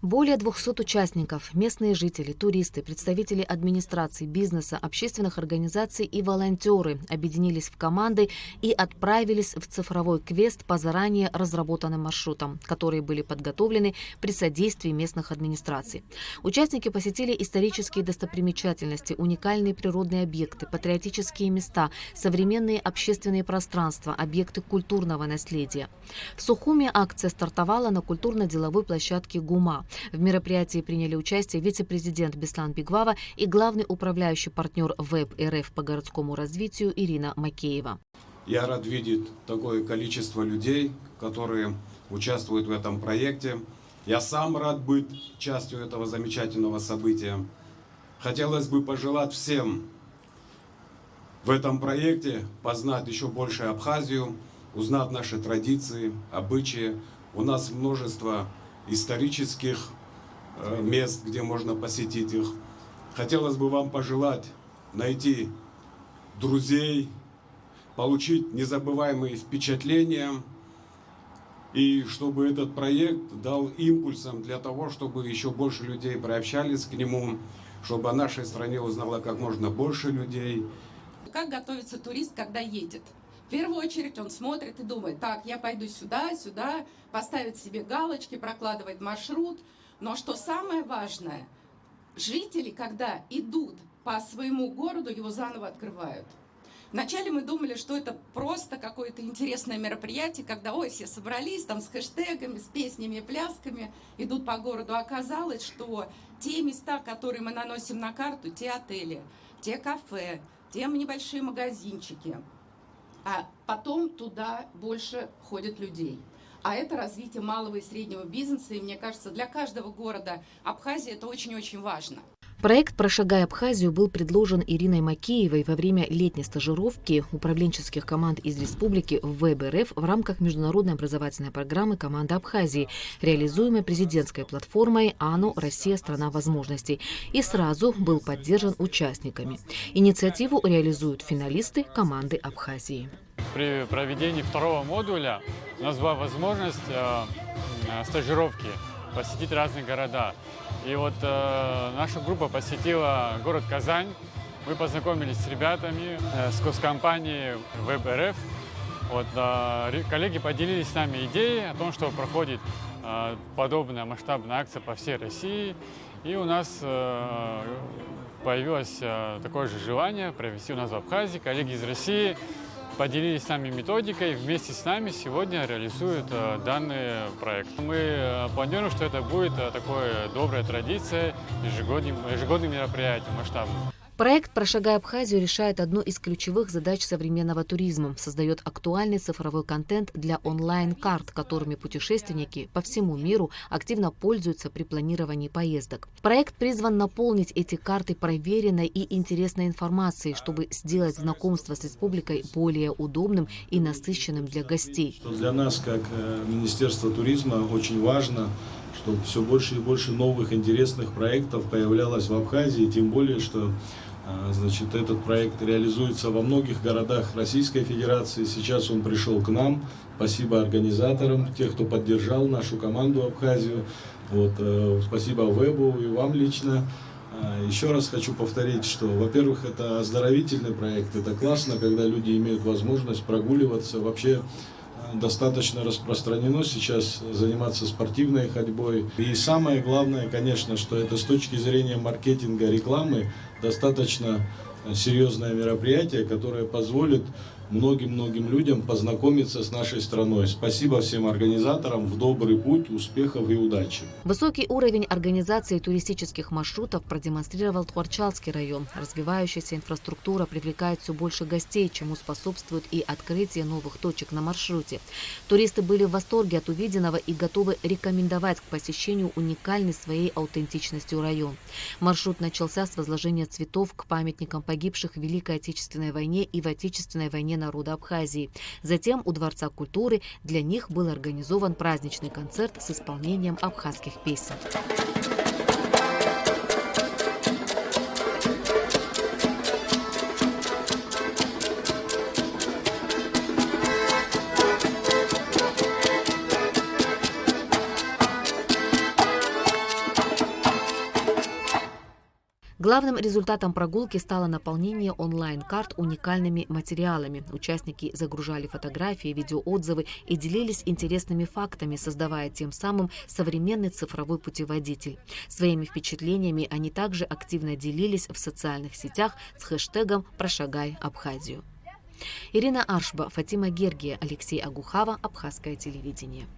Более 200 участников, местные жители, туристы, представители администрации, бизнеса, общественных организаций и волонтеры объединились в команды и отправились в цифровой квест по заранее разработанным маршрутам, которые были подготовлены при содействии местных администраций. Участники посетили исторические достопримечательности, уникальные природные объекты, патриотические места, современные общественные пространства, объекты культурного наследия. В Сухуми акция стартовала на культурно-деловой площадке ГУМА. В мероприятии приняли участие вице-президент Беслан Бигвава и главный управляющий партнер ВЭБ РФ по городскому развитию Ирина Макеева. Я рад видеть такое количество людей, которые участвуют в этом проекте. Я сам рад быть частью этого замечательного события. Хотелось бы пожелать всем в этом проекте познать еще больше Абхазию, узнать наши традиции, обычаи. У нас множество исторических мест, где можно посетить их. Хотелось бы вам пожелать найти друзей, получить незабываемые впечатления, и чтобы этот проект дал импульсом для того, чтобы еще больше людей приобщались к нему, чтобы о нашей стране узнало как можно больше людей. Как готовится турист, когда едет? В первую очередь он смотрит и думает: так, я пойду сюда, сюда, поставит себе галочки, прокладывает маршрут. Но что самое важное, жители, когда идут по своему городу, его заново открывают. Вначале мы думали, что это просто какое-то интересное мероприятие, когда все собрались там с хэштегами, с песнями, плясками, идут по городу. Оказалось, что те места, которые мы наносим на карту, те отели, те кафе, те небольшие магазинчики, а потом туда больше ходят людей. А это развитие малого и среднего бизнеса, и мне кажется, для каждого города Абхазии это очень-очень важно. Проект «Прошагай Абхазию» был предложен Ириной Макеевой во время летней стажировки управленческих команд из республики в ВЭБ РФ в рамках международной образовательной программы «Команда Абхазии», реализуемой президентской платформой «АНО. Россия. Страна возможностей», и сразу был поддержан участниками. Инициативу реализуют финалисты команды Абхазии. При проведении второго модуля у нас была возможность стажировки посетить разные города. И вот наша группа посетила город Казань. Мы познакомились с ребятами, с госкомпанией ВЭБ РФ. Коллеги поделились с нами идеей о том, что проходит подобная масштабная акция по всей России. И у нас появилось такое же желание провести у нас в Абхазии. Коллеги из России поделились с нами методикой, вместе с нами сегодня реализуют данный проект. Мы планируем, что это будет такая добрая традиция, ежегодным мероприятием масштабным. Проект «Прошагай Абхазию» решает одну из ключевых задач современного туризма. Создает актуальный цифровой контент для онлайн-карт, которыми путешественники по всему миру активно пользуются при планировании поездок. Проект призван наполнить эти карты проверенной и интересной информацией, чтобы сделать знакомство с республикой более удобным и насыщенным для гостей. Для нас, как Министерство туризма, очень важно, чтобы все больше и больше новых интересных проектов появлялось в Абхазии, тем более, что этот проект реализуется во многих городах Российской Федерации. Сейчас он пришел к нам. Спасибо организаторам, тех, кто поддержал нашу команду Абхазию. Спасибо ВЭБу и вам лично. Еще раз хочу повторить, что, во-первых, это оздоровительный проект. Это классно, когда люди имеют возможность прогуливаться. Вообще достаточно распространено сейчас заниматься спортивной ходьбой. И самое главное, конечно, что это с точки зрения маркетинга, рекламы, достаточно серьезное мероприятие, которое позволит многим людям познакомиться с нашей страной. Спасибо всем организаторам, в добрый путь, успехов и удачи. Высокий уровень организации туристических маршрутов продемонстрировал Тхуарчалский район. Развивающаяся инфраструктура привлекает все больше гостей, чему способствует и открытие новых точек на маршруте. Туристы были в восторге от увиденного и готовы рекомендовать к посещению уникальный своей аутентичностью район. Маршрут начался с возложения цветов к памятникам погибших в Великой Отечественной войне и в Отечественной войне народа Абхазии. Затем у Дворца культуры для них был организован праздничный концерт с исполнением абхазских песен. Главным результатом прогулки стало наполнение онлайн-карт уникальными материалами. Участники загружали фотографии, видеоотзывы и делились интересными фактами, создавая тем самым современный цифровой путеводитель. Своими впечатлениями они также активно делились в социальных сетях с хэштегом «Прошагай Абхазию». Ирина Аршба, Фатима Гергия, Алексей Агухава, Абхазское телевидение.